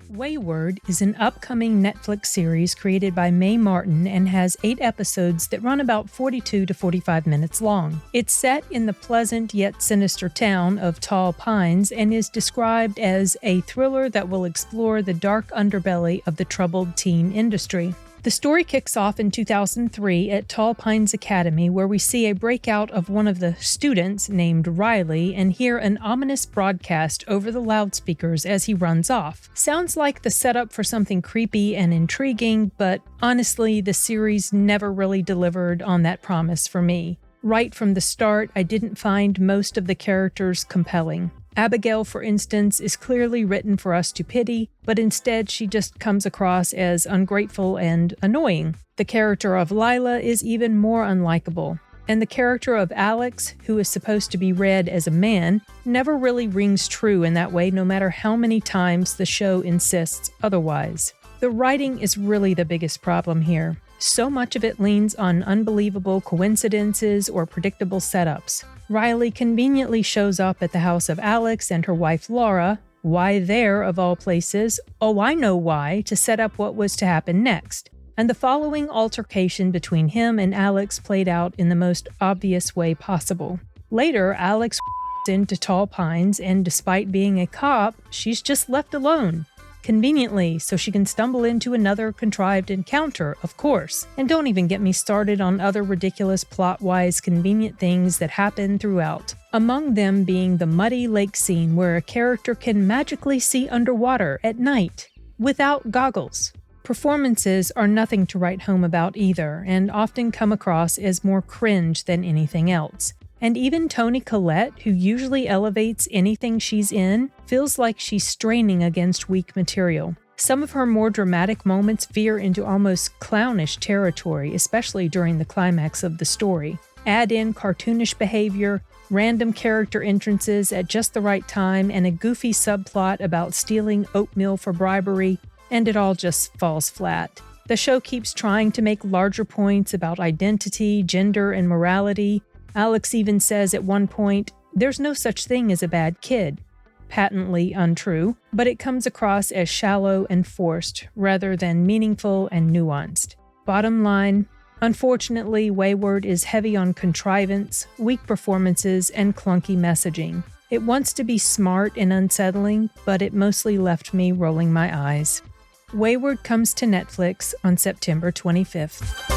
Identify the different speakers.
Speaker 1: Wayward is an upcoming Netflix series created by Mae Martin and has 8 episodes that run about 42 to 45 minutes long. It's set in the pleasant yet sinister town of Tall Pines and is described as a thriller that will explore the dark underbelly of the troubled teen industry. The story kicks off in 2003 at Tall Pines Academy, where we see a breakout of one of the students named Riley and hear an ominous broadcast over the loudspeakers as he runs off. Sounds like the setup for something creepy and intriguing, but honestly, the series never really delivered on that promise for me. Right from the start, I didn't find most of the characters compelling. Abigail, for instance, is clearly written for us to pity, but instead she just comes across as ungrateful and annoying. The character of Lila is even more unlikable. And the character of Alex, who is supposed to be read as a man, never really rings true in that way, no matter how many times the show insists otherwise. The writing is really the biggest problem here. So much of it leans on unbelievable coincidences or predictable setups. Riley conveniently shows up at the house of Alex and her wife Laura. Why there, of all places? Oh, I know why, to set up what was to happen next. And the following altercation between him and Alex played out in the most obvious way possible. Later, Alex into Tall Pines, and despite being a cop, she's just left alone. Conveniently, so she can stumble into another contrived encounter, of course. And don't even get me started on other ridiculous plot-wise convenient things that happen throughout. Among them being the muddy lake scene where a character can magically see underwater at night, without goggles. Performances are nothing to write home about either, and often come across as more cringe than anything else. And even Toni Collette, who usually elevates anything she's in, feels like she's straining against weak material. Some of her more dramatic moments veer into almost clownish territory, especially during the climax of the story. Add in cartoonish behavior, random character entrances at just the right time, and a goofy subplot about stealing oatmeal for bribery, and it all just falls flat. The show keeps trying to make larger points about identity, gender, and morality. Alex even says at one point, "There's no such thing as a bad kid." Patently untrue, but it comes across as shallow and forced, rather than meaningful and nuanced. Bottom line, unfortunately, Wayward is heavy on contrivance, weak performances, and clunky messaging. It wants to be smart and unsettling, but it mostly left me rolling my eyes. Wayward comes to Netflix on September 25th.